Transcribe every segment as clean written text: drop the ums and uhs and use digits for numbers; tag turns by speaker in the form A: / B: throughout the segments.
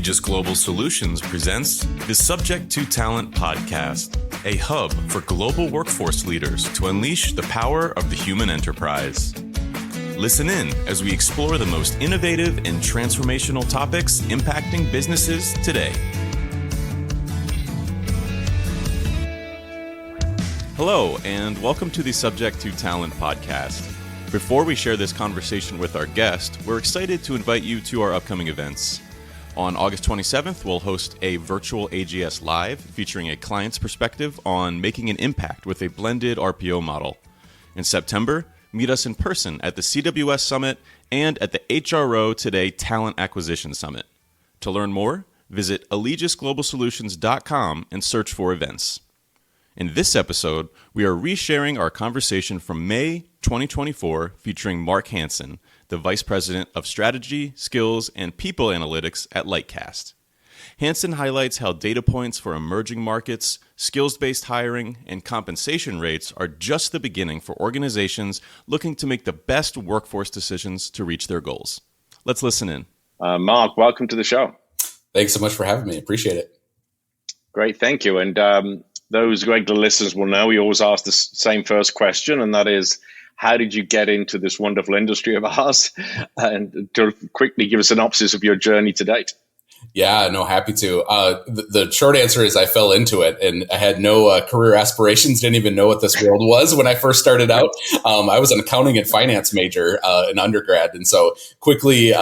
A: Allegis Global Solutions presents the Subject to Talent podcast, a hub for global workforce leaders to unleash the power of the human enterprise. Listen in as we explore the most innovative and transformational topics impacting businesses today. Hello, and welcome to the Subject to Talent podcast. Before we share this conversation with our guest, we're excited to invite you to our upcoming events. On August 27th, we'll host a virtual AGS Live featuring a client's perspective on making an impact with a blended RPO model. In September, meet us in person at the CWS Summit and at the HRO Today Talent Acquisition Summit. To learn more, visit allegisglobalsolutions.com and search for events. In this episode, we are resharing our conversation from May 2024 featuring Mark Hanson, the Vice President of Strategy, Skills, and People Analytics at Lightcast. Hanson highlights how data points for emerging markets, skills-based hiring, and compensation rates are just the beginning for organizations looking to make the best workforce decisions to reach their goals. Let's listen in.
B: Mark, welcome to the show.
C: Thanks so much for having me. Appreciate it.
B: Great, thank you. And those regular listeners will know we always ask the same first question, and that is, how did you get into this wonderful industry of ours? And to quickly give a synopsis of your journey to date.
C: Yeah, no, happy to. The short answer is I fell into it, and I had no career aspirations, didn't even know what this world was when I first started out. I was an accounting and finance major in undergrad, and so quickly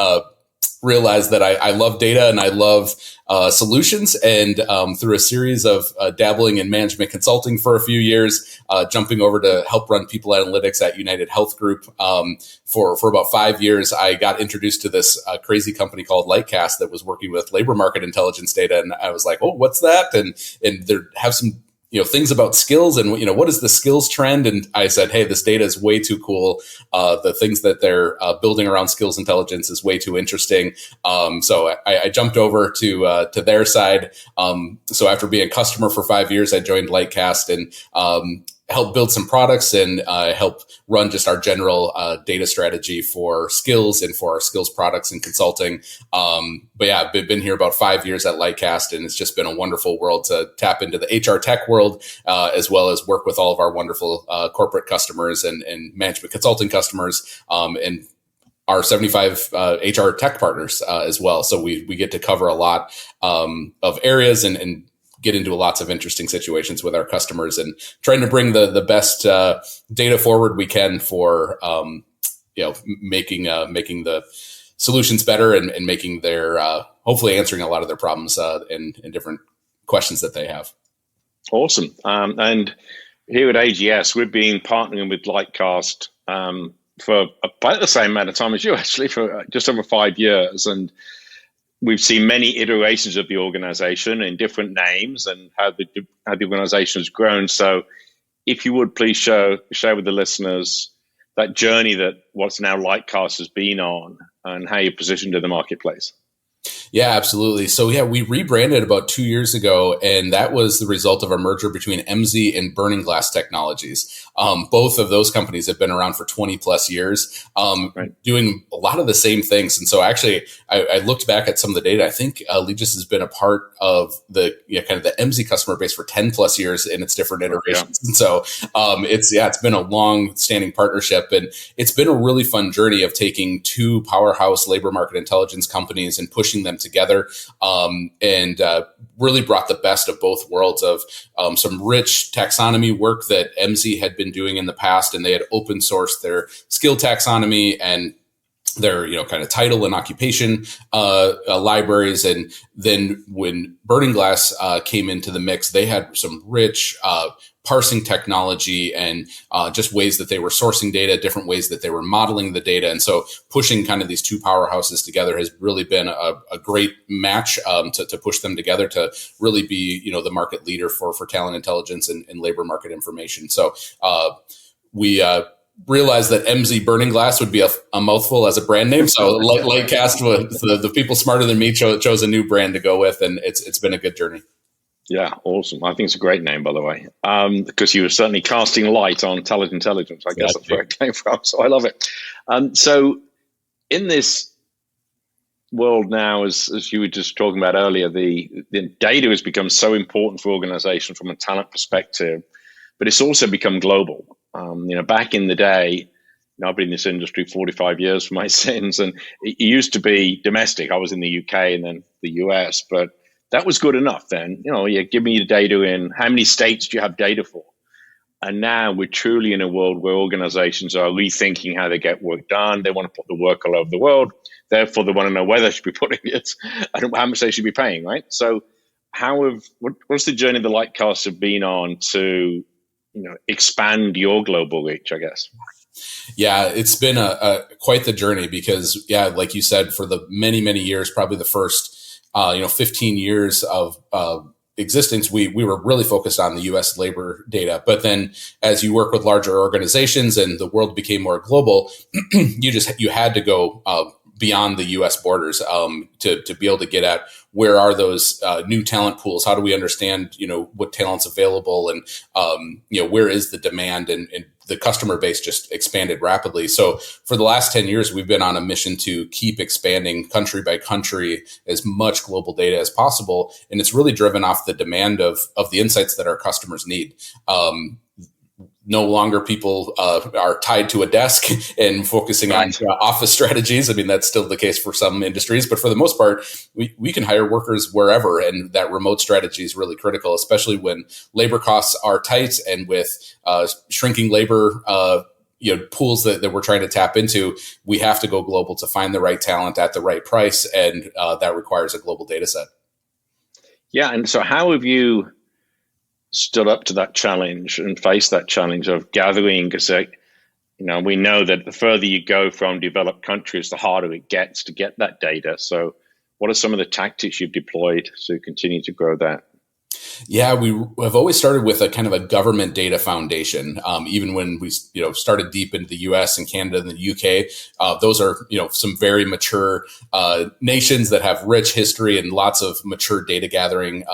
C: realized that I love data and I love solutions. And through a series of dabbling in management consulting for a few years, jumping over to help run People Analytics at United Health Group for about 5 years, I got introduced to this crazy company called Lightcast that was working with labor market intelligence data. And I was like, oh, what's that? And they have some things about skills and, what is the skills trend? And I said, hey, this data is way too cool. The things that they're building around skills intelligence is way too interesting. So I jumped over to their side. So after being a customer for 5 years, I joined Lightcast and help build some products and help run just our general data strategy for skills and for our skills products and consulting. But yeah, I've been here about 5 years at Lightcast, and it's just been a wonderful world to tap into the HR tech world, as well as work with all of our wonderful corporate customers and management consulting customers, and our 75 HR tech partners as well. So we get to cover a lot of areas and get into lots of interesting situations with our customers and trying to bring the best data forward we can for making the solutions better and making their hopefully answering a lot of their problems and different questions that they have.
B: Awesome. And here at AGS, we've been partnering with Lightcast for about the same amount of time as you, actually, for just over 5 years. And we've seen many iterations of the organization in different names and how the organization has grown. So if you would please share with the listeners that journey that what's now Lightcast has been on and how you're positioned in the marketplace.
C: Yeah, absolutely. So yeah, we rebranded about 2 years ago, and that was the result of a merger between MZ and Burning Glass Technologies. Both of those companies have been around for 20 plus years, doing a lot of the same things. And so actually, I looked back at some of the data. I think Allegis has been a part of the kind of the MZ customer base for 10 plus years in its different iterations. Yeah. And so it's been a long standing partnership, and it's been a really fun journey of taking two powerhouse labor market intelligence companies and pushing them together, and really brought the best of both worlds of some rich taxonomy work that MZ had been doing in the past, and they had open sourced their skill taxonomy and their kind of title and occupation libraries. And then when Burning Glass came into the mix, they had some rich parsing technology and just ways that they were sourcing data, different ways that they were modeling the data. And so pushing kind of these two powerhouses together has really been a great match to push them together to really be, the market leader for talent intelligence and labor market information. So we realized that MZ Burning Glass would be a mouthful as a brand name. So Lightcast, the people smarter than me chose a new brand to go with, and it's been a good journey.
B: Yeah, awesome. I think it's a great name, by the way, because you were certainly casting light on talent intelligence. I guess that's where it came from. So I love it. So in this world now, as you were just talking about earlier, the data has become so important for organizations from a talent perspective, but it's also become global. Back in the day, I've been in this industry 45 years for my sins, and it used to be domestic. I was in the UK and then the US, but that was good enough then. Give me the data in how many states do you have data for? And now we're truly in a world where organizations are rethinking how they get work done. They want to put the work all over the world. Therefore, they want to know where they should be putting it and how much they should be paying, right? So what's the journey the Lightcasts have been on to expand your global reach, I guess?
C: Yeah, it's been a quite the journey because, like you said, for the many, many years, probably the first 15 years of existence, we were really focused on the U.S. labor data. But then as you work with larger organizations and the world became more global, you had to go beyond the U.S. borders to be able to get at where are those new talent pools? How do we understand, what talent's available and, where is the demand and the customer base just expanded rapidly. So for the last 10 years, we've been on a mission to keep expanding country by country as much global data as possible. And it's really driven off the demand of the insights that our customers need. No longer people are tied to a desk and focusing on office strategies. I mean, that's still the case for some industries, but for the most part, we can hire workers wherever. And that remote strategy is really critical, especially when labor costs are tight and with shrinking labor pools that we're trying to tap into. We have to go global to find the right talent at the right price. And that requires a global data set.
B: Yeah. And so how have you stood up to that challenge and faced that challenge of gathering? Because we know that the further you go from developed countries, the harder it gets to get that data. So what are some of the tactics you've deployed to continue to grow that?
C: Yeah, we have always started with a kind of a government data foundation. Even when we, started deep into the U.S. and Canada and the UK, those are, some very mature nations that have rich history and lots of mature data gathering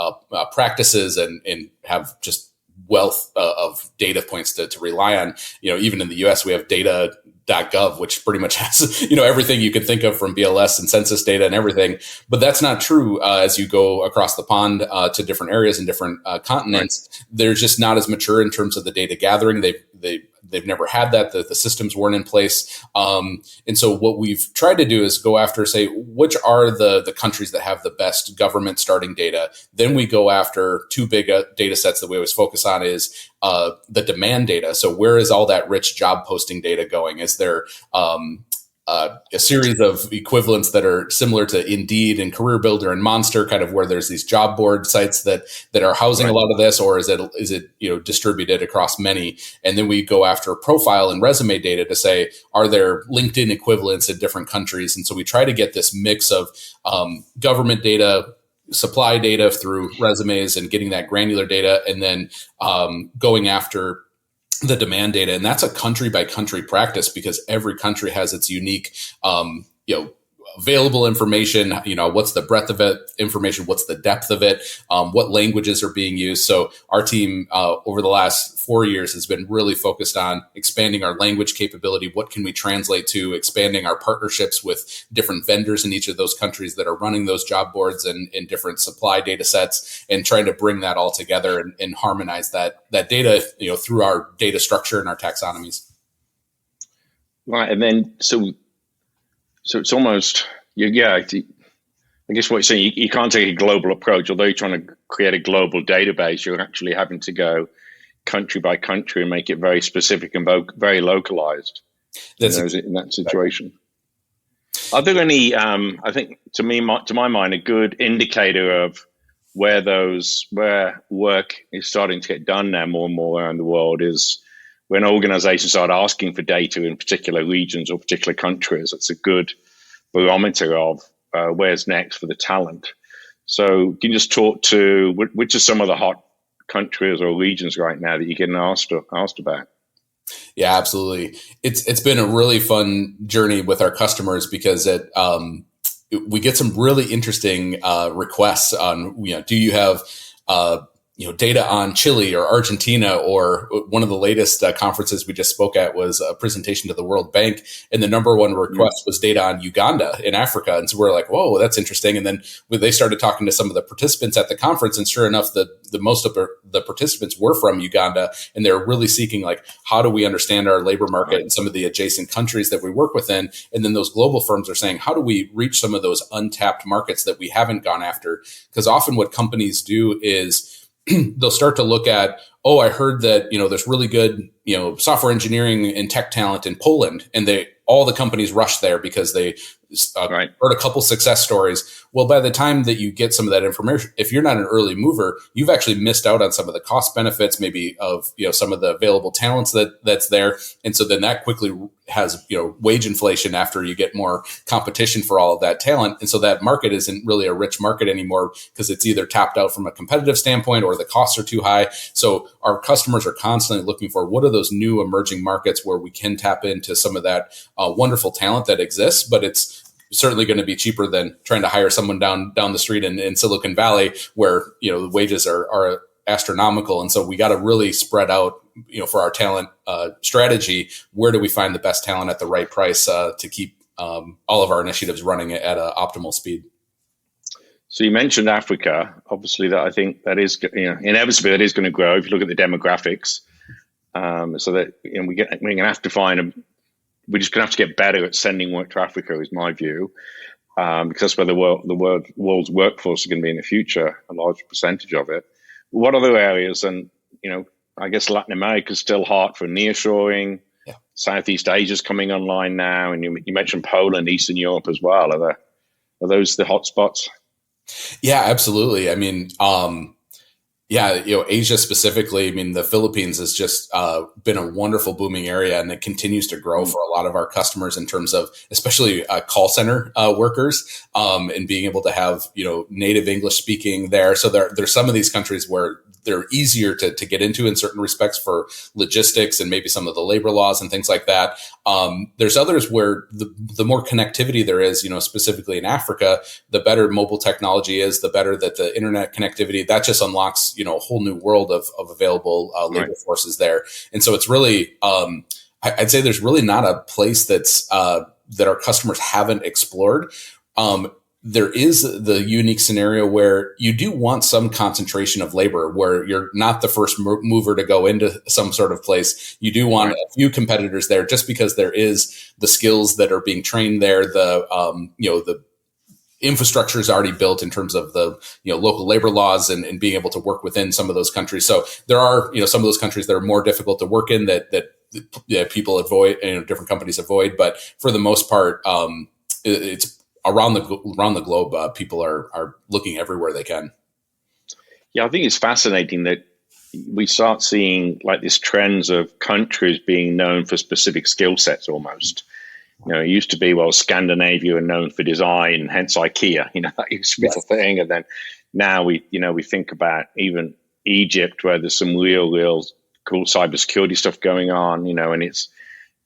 C: practices and have just wealth of data points to rely on. Even in the U.S., we have data.gov, which pretty much has, everything you could think of from BLS and census data and everything. But that's not true as you go across the pond to different areas and different continents. Right. They're just not as mature in terms of the data gathering. They've never had that. The systems weren't in place. And so what we've tried to do is go after, say, which are the countries that have the best government starting data. Then we go after two big data sets that we always focus on is the demand data. So where is all that rich job posting data going? Is there a series of equivalents that are similar to Indeed and Career Builder and Monster, kind of where there's these job board sites that are housing a lot of this, or is it distributed across many? And then we go after profile and resume data to say, are there LinkedIn equivalents in different countries? And so we try to get this mix of government data, supply data through resumes and getting that granular data, and then going after the demand data. And that's a country by country practice because every country has its unique, available information. What's the breadth of it information? What's the depth of it? What languages are being used? So our team over the last 4 years has been really focused on expanding our language capability. What can we translate to? Expanding our partnerships with different vendors in each of those countries that are running those job boards and different supply data sets, and trying to bring that all together and harmonize that data, through our data structure and our taxonomies.
B: Right. And then, so it's almost, I guess what you're saying, you can't take a global approach. Although you're trying to create a global database, you're actually having to go country by country and make it very specific and very localized. In that situation. Are there any, I think to my mind, a good indicator of where work is starting to get done now more and more around the world is when organizations start asking for data in particular regions or particular countries. It's a good barometer of where's next for the talent. So can you just talk to which are some of the hot countries or regions right now that you're getting asked about?
C: Yeah, absolutely. It's been a really fun journey with our customers because we get some really interesting requests on, do you have data on Chile or Argentina, or one of the latest conferences we just spoke at was a presentation to the World Bank, and the number one request was data on Uganda in Africa. And so we're like, whoa, that's interesting. And then they started talking to some of the participants at the conference, and sure enough, the most of the participants were from Uganda, and they're really seeking, like, how do we understand our labor market and some of the adjacent countries that we work within? And then those global firms are saying, how do we reach some of those untapped markets that we haven't gone after? Because often what companies do is they'll start to look at, oh, I heard that, there's really good, software engineering and tech talent in Poland, and all the companies rush there because they heard a couple success stories. Well, by the time that you get some of that information, if you're not an early mover, you've actually missed out on some of the cost benefits, maybe of, some of the available talents that's there. And so then that quickly has, wage inflation after you get more competition for all of that talent. And so that market isn't really a rich market anymore because it's either tapped out from a competitive standpoint or the costs are too high. So our customers are constantly looking for, what are those new emerging markets where we can tap into some of that wonderful talent that exists, but it's certainly going to be cheaper than trying to hire someone down the street in Silicon Valley, where the wages are astronomical. And so we got to really spread out, for our talent strategy, where do we find the best talent at the right price to keep all of our initiatives running at an optimal speed.
B: So you mentioned Africa. Obviously, that I think that is, inevitably that is going to grow if you look at the demographics. So that we're going to have to we're just going to have to get better at sending work to Africa, is my view, because that's where the world's workforce is going to be in the future, a large percentage of it. What other areas? And I guess Latin America is still hard for nearshoring. Yeah. Southeast Asia is coming online now, and you mentioned Poland, Eastern Europe as well. Are those the hotspots?
C: Yeah, absolutely. I mean, Asia specifically, the Philippines has just been a wonderful booming area, and it continues to grow for a lot of our customers in terms of especially call center workers and being able to have, native English speaking there. So there's some of these countries where they're easier to get into in certain respects for logistics and maybe some of the labor laws and things like that. There's others where the more connectivity there is, specifically in Africa, the better mobile technology is, the better that the internet connectivity, that just unlocks, a whole new world of available labor forces there. And so it's really, I'd say there's really not a place that's that our customers haven't explored. There is the unique scenario where you do want some concentration of labor, where you're not the first mover to go into some sort of place. You do want a few competitors there, just because there is the skills that are being trained there. The infrastructure is already built in terms of the local labor laws and being able to work within some of those countries. So there are some of those countries that are more difficult to work in that people avoid, different companies avoid. But for the most part, it's around the globe, people are looking everywhere they can.
B: Yeah, I think it's fascinating that we start seeing like these trends of countries being known for specific skill sets almost. It used to be, Scandinavia are known for design, hence IKEA, that used to be the thing. And then now we think about even Egypt, where there's some real cool cybersecurity stuff going on, and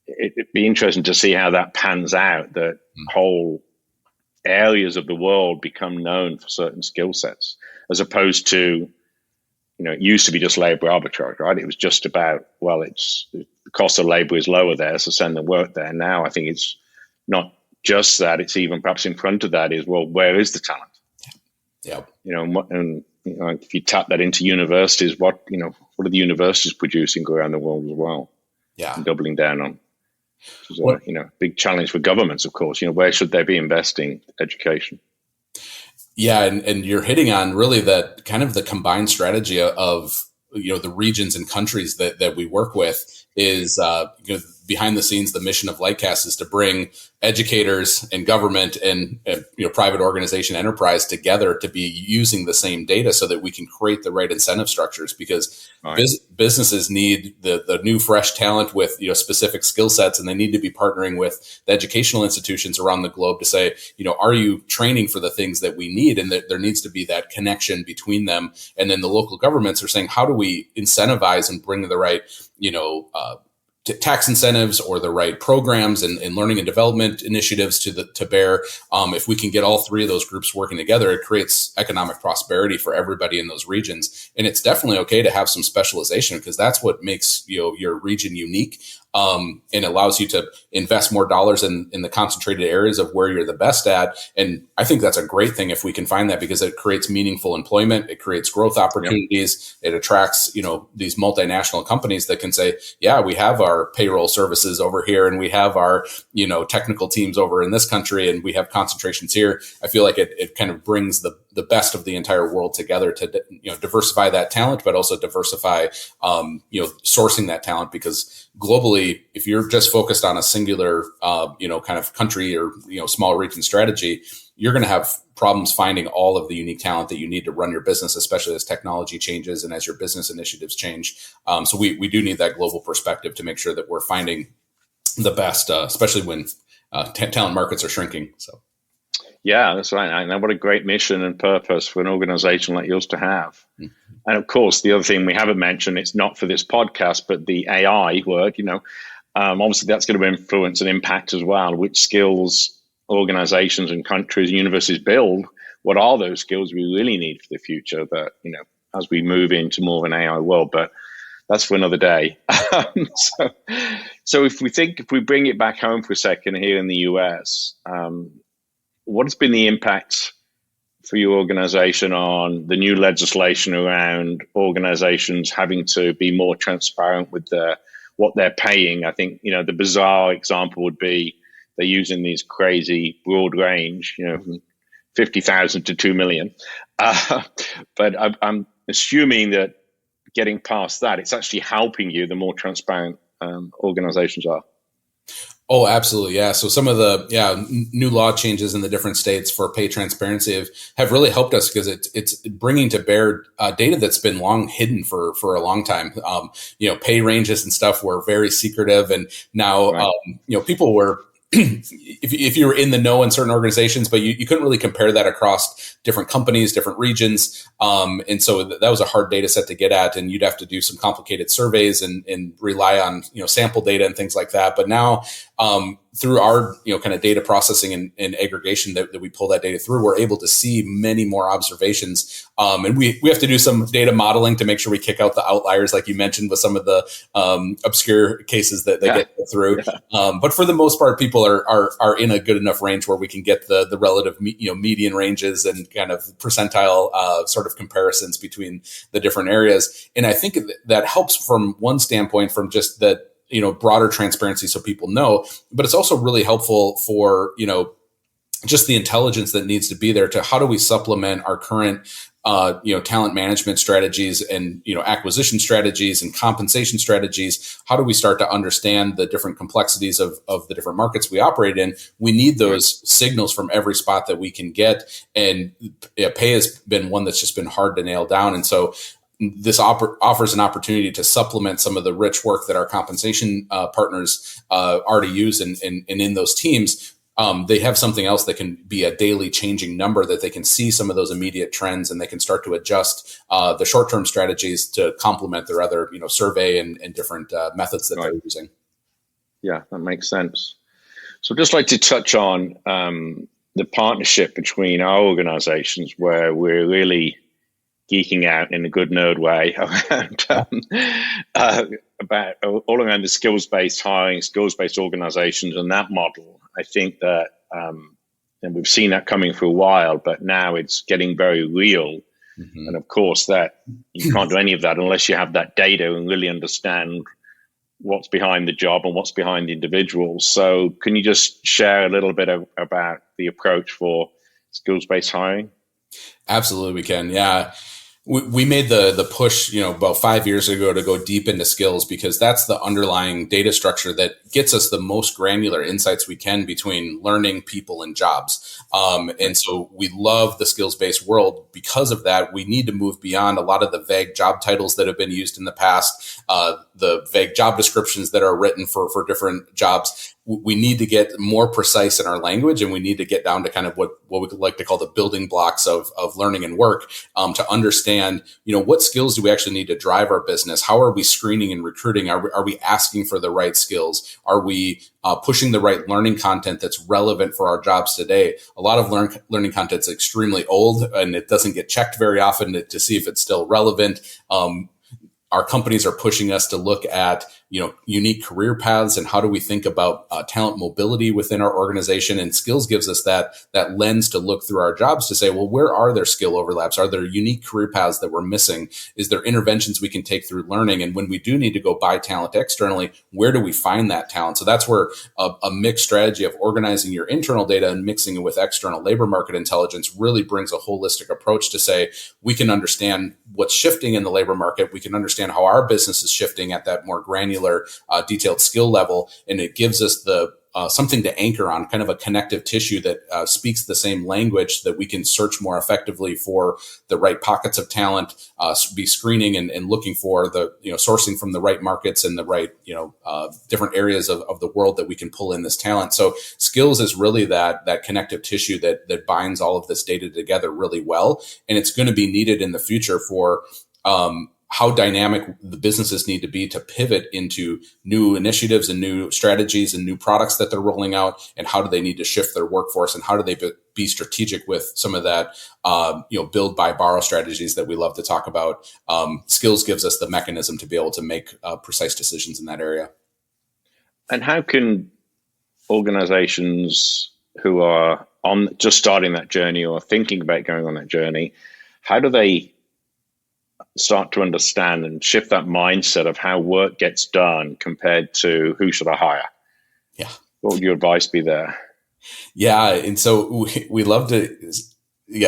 B: it'd be interesting to see how that pans out, that whole areas of the world become known for certain skill sets, as opposed to, it used to be just labor arbitrage, right? It was just about, the cost of labor is lower there, so send the work there. Now I think it's not just that; it's even perhaps in front of that is, where is the talent?
C: Yeah.
B: If you tap that into universities, what are the universities producing around the world as well?
C: Yeah,
B: and doubling down on. Which is a big challenge for governments, of course. Where should they be investing education?
C: Yeah, and you're hitting on really that kind of the combined strategy of the regions and countries that we work with is behind the scenes. The mission of Lightcast is to bring educators and government and private organization enterprise together to be using the same data so that we can create the right incentive structures, because businesses need the new fresh talent with specific skill sets, and they need to be partnering with the educational institutions around the globe to say, are you training for the things that we need? And that there needs to be that connection between them. And then the local governments are saying, how do we incentivize and bring the right tax incentives or the right programs and learning and development initiatives to bear. If we can get all three of those groups working together, it creates economic prosperity for everybody in those regions. And it's definitely okay to have some specialization, because that's what makes your region unique. And allows you to invest more dollars in the concentrated areas of where you're the best at. And I think that's a great thing if we can find that, because it creates meaningful employment. It creates growth opportunities. Yep. It attracts, these multinational companies that can say, yeah, we have our payroll services over here, and we have our, technical teams over in this country, and we have concentrations here. I feel like it kind of brings the best of the entire world together to, diversify that talent, but also diversify, sourcing that talent, because globally, if you're just focused on a singular, kind of country or, small region strategy, you're going to have problems finding all of the unique talent that you need to run your business, especially as technology changes and as your business initiatives change. So we do need that global perspective to make sure that we're finding the best, especially when talent markets are shrinking. So.
B: Yeah, that's right. And what a great mission and purpose for an organization like yours to have. Mm-hmm. And of course, the other thing we haven't mentioned, it's not for this podcast, but the AI word, obviously that's going to influence and impact as well, which skills organizations and countries and universities build. What are those skills we really need for the future that, as we move into more of an AI world, but that's for another day. So if we bring it back home for a second here in the US, what has been the impact for your organization on the new legislation around organizations having to be more transparent with what they're paying? I think, the bizarre example would be they're using these crazy broad range, from 50,000 to 2 million. But I'm assuming that getting past that, it's actually helping you the more transparent organizations are.
C: Oh, absolutely. Yeah. So some of the new law changes in the different states for pay transparency have really helped us, because it's bringing to bear data that's been long hidden for a long time. Pay ranges and stuff were very secretive, and now right. People were if you were in the know in certain organizations, but you couldn't really compare that across different companies, different regions. And so that was a hard data set to get at, and you'd have to do some complicated surveys and rely on, sample data and things like that. But now, through our, kind of data processing and aggregation that we pull that data through, we're able to see many more observations. And we have to do some data modeling to make sure we kick out the outliers, like you mentioned, with some of the obscure cases that they get through. Yeah. But for the most part, people are in a good enough range where we can get the relative, median ranges and kind of percentile sort of comparisons between the different areas. And I think that helps from one standpoint, from just that, broader transparency so people know, but it's also really helpful for, just the intelligence that needs to be there to how do we supplement our current, talent management strategies and, acquisition strategies and compensation strategies. How do we start to understand the different complexities of the different markets we operate in? We need those signals from every spot that we can get. And pay has been one that's just been hard to nail down. And so this offers an opportunity to supplement some of the rich work that our compensation partners already use, and in those teams, they have something else that can be a daily changing number that they can see some of those immediate trends, and they can start to adjust the short-term strategies to complement their other, survey and different methods that they're using.
B: Yeah, that makes sense. So I'd just like to touch on the partnership between our organizations, where we're really geeking out in a good nerd way about all around the skills-based hiring, skills-based organizations, and that model. I think that, and we've seen that coming for a while, but now it's getting very real. Mm-hmm. And of course, that you can't do any of that unless you have that data and really understand what's behind the job and what's behind the individual. So can you just share a little bit about the approach for skills-based hiring?
C: Absolutely, we can. Yeah. We made the push, about 5 years ago to go deep into skills, because that's the underlying data structure that gets us the most granular insights we can between learning, people, and jobs. And so we love the skills-based world. Because of that, we need to move beyond a lot of the vague job titles that have been used in the past, the vague job descriptions that are written for different jobs. we need to get more precise in our language, and we need to get down to kind of what we like to call the building blocks of learning and work, to understand, what skills do we actually need to drive our business? How are we screening and recruiting? Are we asking for the right skills? Are we pushing the right learning content that's relevant for our jobs today? A lot of learning content is extremely old, and it doesn't get checked very often to see if it's still relevant. Our companies are pushing us to look at, unique career paths, and how do we think about talent mobility within our organization. And skills gives us that lens to look through our jobs to say, well, where are there skill overlaps? Are there unique career paths that we're missing? Is there interventions we can take through learning? And when we do need to go buy talent externally, where do we find that talent? So that's where a mixed strategy of organizing your internal data and mixing it with external labor market intelligence really brings a holistic approach to say, we can understand what's shifting in the labor market. We can understand how our business is shifting at that more granular, detailed skill level. And it gives us the something to anchor on, kind of a connective tissue that speaks the same language, that we can search more effectively for the right pockets of talent, be screening and looking for the, sourcing from the right markets and the right, different areas of the world that we can pull in this talent. So skills is really that connective tissue that binds all of this data together really well. And it's going to be needed in the future for, how dynamic the businesses need to be to pivot into new initiatives and new strategies and new products that they're rolling out, and how do they need to shift their workforce, and how do they be strategic with some of that, build, buy, borrow strategies that we love to talk about. Skills gives us the mechanism to be able to make precise decisions in that area.
B: And how can organizations who are just starting that journey or thinking about going on that journey, how do they start to understand and shift that mindset of how work gets done compared to who should I hire?
C: Yeah.
B: What would your advice be there?
C: Yeah. And so we love to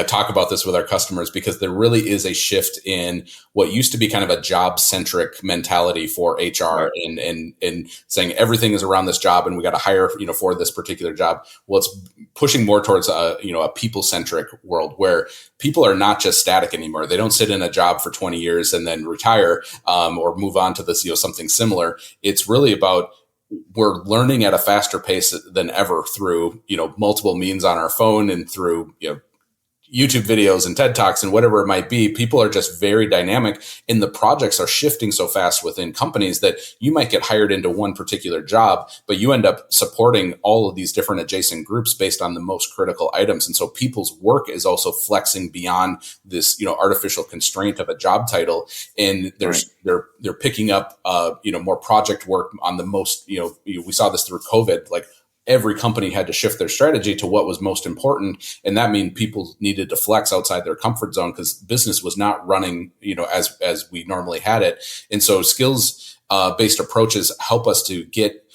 C: talk about this with our customers, because there really is a shift in what used to be kind of a job-centric mentality for HR, right, and saying everything is around this job and we got to hire, for this particular job. Well, it's pushing more towards a people-centric world where people are not just static anymore. They don't sit in a job for 20 years and then retire, or move on to this, something similar. It's really about, we're learning at a faster pace than ever through, multiple means on our phone and through, YouTube videos and TED Talks and whatever it might be. People are just very dynamic, and the projects are shifting so fast within companies that you might get hired into one particular job, but you end up supporting all of these different adjacent groups based on the most critical items. And so people's work is also flexing beyond this, artificial constraint of a job title. And they're picking up, more project work on the most, we saw this through COVID, like every company had to shift their strategy to what was most important. And that means people needed to flex outside their comfort zone because business was not running, as we normally had it. And so skills based approaches help us to get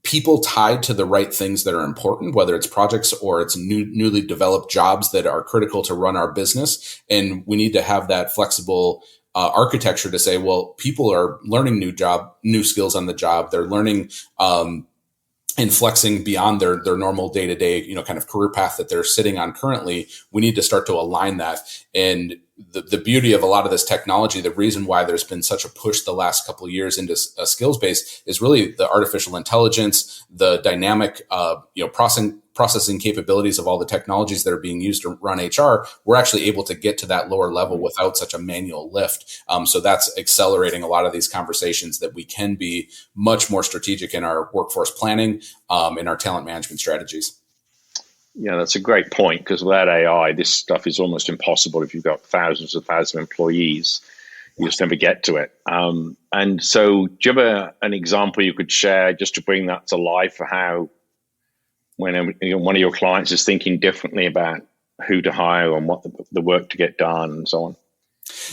C: people tied to the right things that are important, whether it's projects or it's newly developed jobs that are critical to run our business. And we need to have that flexible architecture to say, well, people are learning new skills on the job. They're learning, and flexing beyond their normal day-to-day, kind of career path that they're sitting on currently. We need to start to align that. And the beauty of a lot of this technology, the reason why there's been such a push the last couple of years into a skills base is really the artificial intelligence, the dynamic, processing capabilities of all the technologies that are being used to run HR. We're actually able to get to that lower level without such a manual lift. So that's accelerating a lot of these conversations that we can be much more strategic in our workforce planning, in our talent management strategies.
B: Yeah, that's a great point, because without AI, this stuff is almost impossible. If you've got thousands of employees, you just never get to it. And so do you have an example you could share just to bring that to life for how when one of your clients is thinking differently about who to hire and what the work to get done and so on?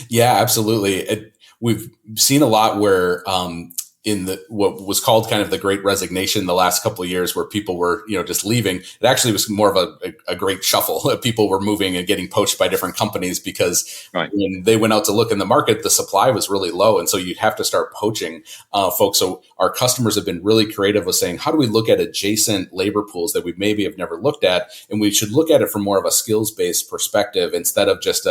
C: Yeah, absolutely. We've seen a lot where in what was called kind of the Great Resignation the last couple of years, where people were, just leaving. It actually was more of a great shuffle. People were moving and getting poached by different companies because when they went out to look in the market, the supply was really low. And so you'd have to start poaching folks. So our customers have been really creative with saying, how do we look at adjacent labor pools that we maybe have never looked at? And we should look at it from more of a skills-based perspective instead of just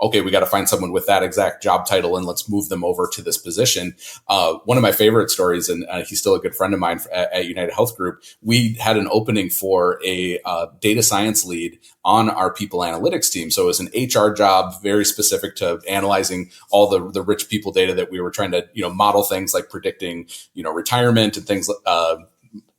C: okay, we got to find someone with that exact job title and let's move them over to this position. One of my favorite stories, and he's still a good friend of mine at United Health Group, we had an opening for a data science lead on our people analytics team. So it was an HR job, very specific to analyzing all the rich people data that we were trying to, model things like predicting, retirement and things,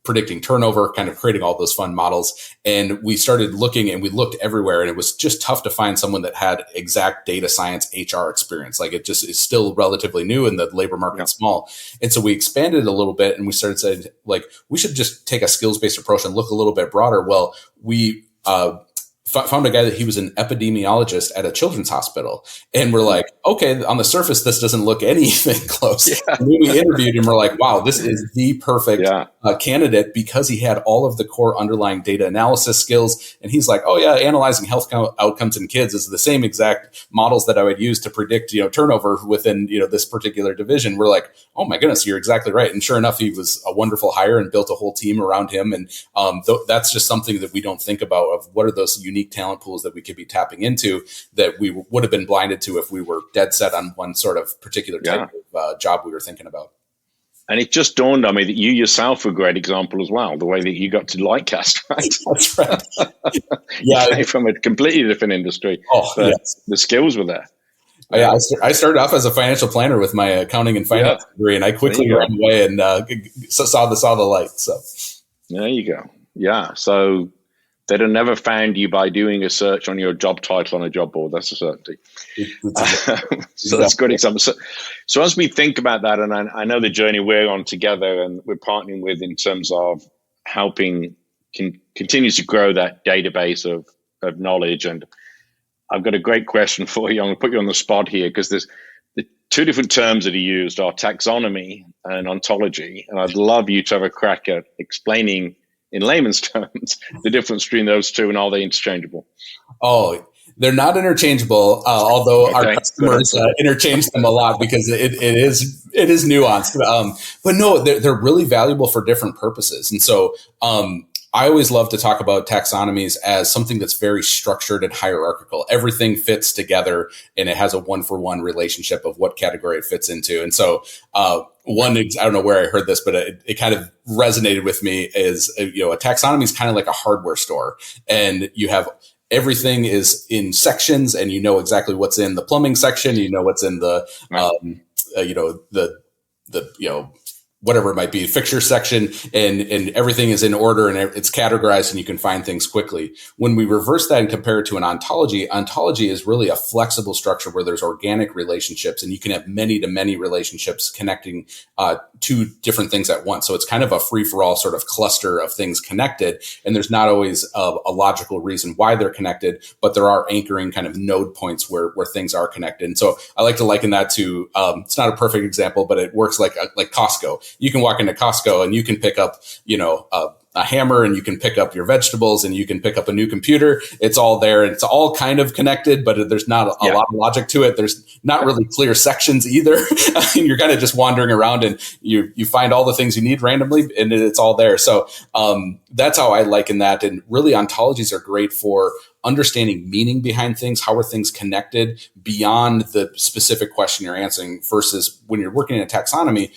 C: predicting turnover, kind of creating all those fun models. And we started looking and we looked everywhere, and it was just tough to find someone that had exact data science HR experience. Like, it just is still relatively new and the labor market's small. And so we expanded a little bit and we started saying, like, we should just take a skills-based approach and look a little bit broader. Well, we, found a guy that he was an epidemiologist at a children's hospital. And we're like, okay, on the surface, this doesn't look anything close. Yeah. And then we interviewed him. We're like, wow, this is the perfect candidate, because he had all of the core underlying data analysis skills. And he's like, oh yeah, analyzing health outcomes in kids is the same exact models that I would use to predict, turnover within, this particular division. We're like, oh my goodness, you're exactly right. And sure enough, he was a wonderful hire and built a whole team around him. And that's just something that we don't think about, of what are those unique talent pools that we could be tapping into that we would have been blinded to if we were dead set on one sort of particular type of job we were thinking about. And
B: it just dawned on me that you yourself were a great example as well, the way that you got to Lightcast, right?
C: That's right.
B: You came from a completely different industry. The skills were there.
C: Yeah, I started off as a financial planner with my accounting and finance degree, and I quickly ran away and saw the light. So
B: there you go. Yeah. So they'd have never found you by doing a search on your job title on a job board. That's a certainty. So that's a good example. So as we think about that, and I know the journey we're on together and we're partnering with in terms of helping continues to grow that database of knowledge. And I've got a great question for you. I'm going to put you on the spot here, because there's the two different terms that are used are taxonomy and ontology. And I'd love you to have a crack at explaining in layman's terms the difference between those two, and are they interchangeable?
C: Oh, they're not interchangeable, although our customers interchange them a lot, because it is nuanced. But no, they're really valuable for different purposes. And so I always love to talk about taxonomies as something that's very structured and hierarchical. Everything fits together and it has a one-for-one relationship of what category it fits into. And so I don't know where I heard this, but it kind of resonated with me, is, a taxonomy is kind of like a hardware store, and you have everything is in sections, and you know exactly what's in the plumbing section, what's in the, whatever it might be, fixture section, and everything is in order and it's categorized and you can find things quickly. When we reverse that and compare it to an ontology is really a flexible structure where there's organic relationships, and you can have many to many relationships connecting two different things at once. So it's kind of a free-for-all sort of cluster of things connected, and there's not always a logical reason why they're connected, but there are anchoring kind of node points where things are connected. And so I like to liken that to, it's not a perfect example, but it works like Costco. You can walk into Costco and you can pick up, a hammer, and you can pick up your vegetables, and you can pick up a new computer. It's all there, and it's all kind of connected, but there's not a lot of logic to it. There's not really clear sections either. You're kind of just wandering around, and you find all the things you need randomly, and it's all there. So that's how I liken that. And really, ontologies are great for understanding meaning behind things. How are things connected beyond the specific question you're answering, versus when you're working in a taxonomy,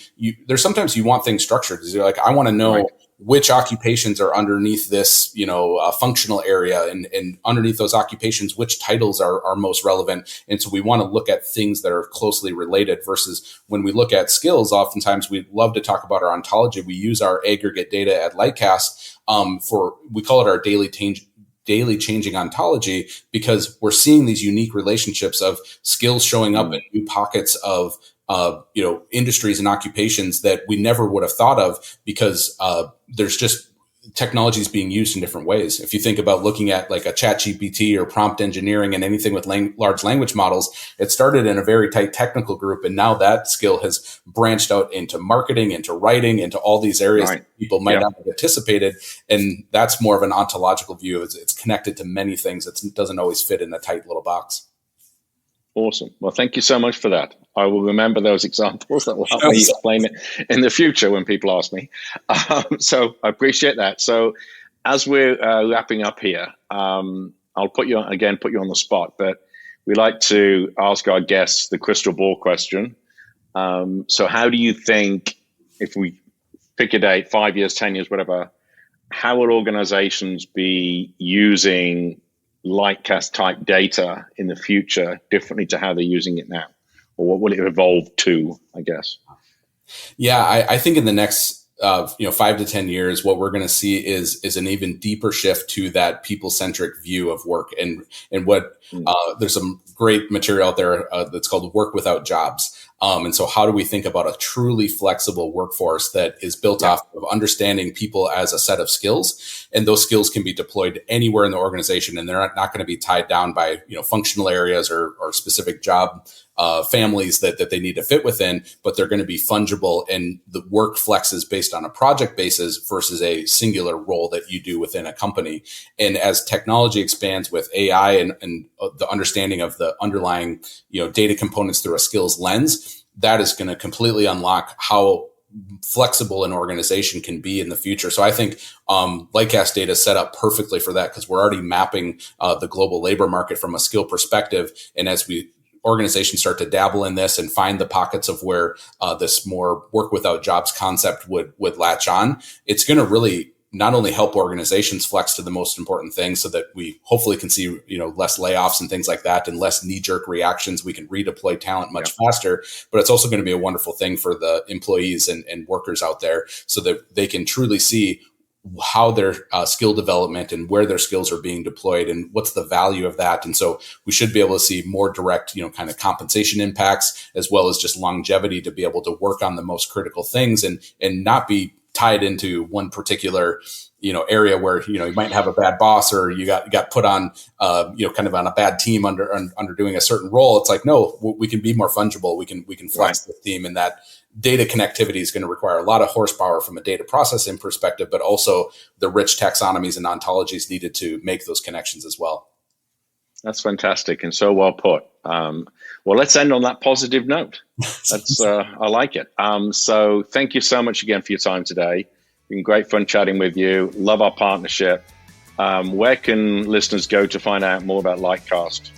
C: there's sometimes you want things structured. You're like, I want to know which occupations are underneath this, functional area, and underneath those occupations, which titles are most relevant. And so we want to look at things that are closely related, versus when we look at skills, oftentimes we love to talk about our ontology. We use our aggregate data at Lightcast we call it our daily changing ontology, because we're seeing these unique relationships of skills showing up in new pockets of industries and occupations that we never would have thought of, because there's just technologies being used in different ways. If you think about looking at like a ChatGPT or prompt engineering and anything with large language models, it started in a very tight technical group, and now that skill has branched out into marketing, into writing, into all these areas that people might not have anticipated. And that's more of an ontological view. It's connected to many things. It doesn't always fit in a tight little box.
B: Awesome. Well, thank you so much for that. I will remember those examples. That will help me explain it in the future when people ask me. So I appreciate that. So as we're wrapping up here, I'll put you on the spot. But we like to ask our guests the crystal ball question. So how do you think, if we pick a date, 5 years, 10 years, whatever, how will organizations be using Lightcast type data in the future differently to how they're using it now? Or what will it evolve to, I guess?
C: Yeah, I think in the next 5 to 10 years, what we're going to see is an even deeper shift to that people-centric view of work. And what there's some great material out there that's called Work Without Jobs. And so how do we think about a truly flexible workforce that is built off of understanding people as a set of skills, and those skills can be deployed anywhere in the organization, and they're not going to be tied down by functional areas or specific job families that they need to fit within, but they're going to be fungible, and the work flexes based on a project basis versus a singular role that you do within a company. And as technology expands with AI and the understanding of the underlying data components through a skills lens, that is going to completely unlock how flexible an organization can be in the future. So I think Lightcast data is set up perfectly for that, because we're already mapping the global labor market from a skill perspective. And as organizations start to dabble in this and find the pockets of where this more work without jobs concept would latch on, it's going to really not only help organizations flex to the most important things so that we hopefully can see, less layoffs and things like that and less knee-jerk reactions. We can redeploy talent much faster, but it's also going to be a wonderful thing for the employees and workers out there so that they can truly see how their skill development and where their skills are being deployed and what's the value of that. And so we should be able to see more direct, kind of compensation impacts, as well as just longevity to be able to work on the most critical things and not be tied into one particular, area where, you might have a bad boss, or you got put on, kind of on a bad team under doing a certain role. It's like, no, we can be more fungible. We can flex the team, and that data connectivity is going to require a lot of horsepower from a data processing perspective, but also the rich taxonomies and ontologies needed to make those connections as well.
B: That's fantastic and so well put. Well, let's end on that positive note. That's I like it. So thank you so much again for your time today. It's been great fun chatting with you. Love our partnership. Where can listeners go to find out more about Lightcast,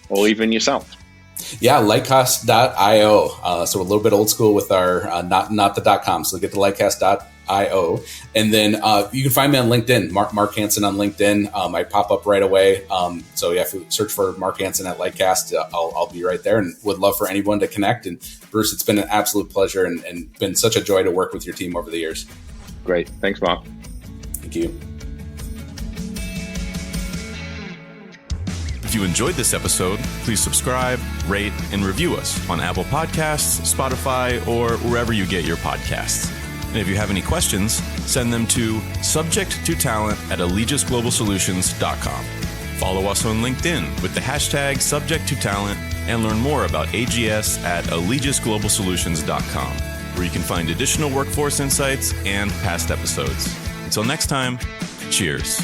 B: or even yourself? Yeah,
C: lightcast.io. So a little bit old school with our not the .com. So get to lightcast.io. And then you can find me on LinkedIn, Mark Hanson on LinkedIn. I pop up right away. So if you search for Mark Hanson at Lightcast, I'll be right there, and would love for anyone to connect. And Bruce, it's been an absolute pleasure and been such a joy to work with your team over the years.
B: Great. Thanks, Mark.
C: Thank you.
A: If you enjoyed this episode, please subscribe, rate, and review us on Apple Podcasts, Spotify, or wherever you get your podcasts. And if you have any questions, send them to subject2talent@allegis-globalsolutions.com. Follow us on LinkedIn with the hashtag subject2talent, and learn more about AGS at allegis-globalsolutions.com, where you can find additional workforce insights and past episodes. Until next time, cheers.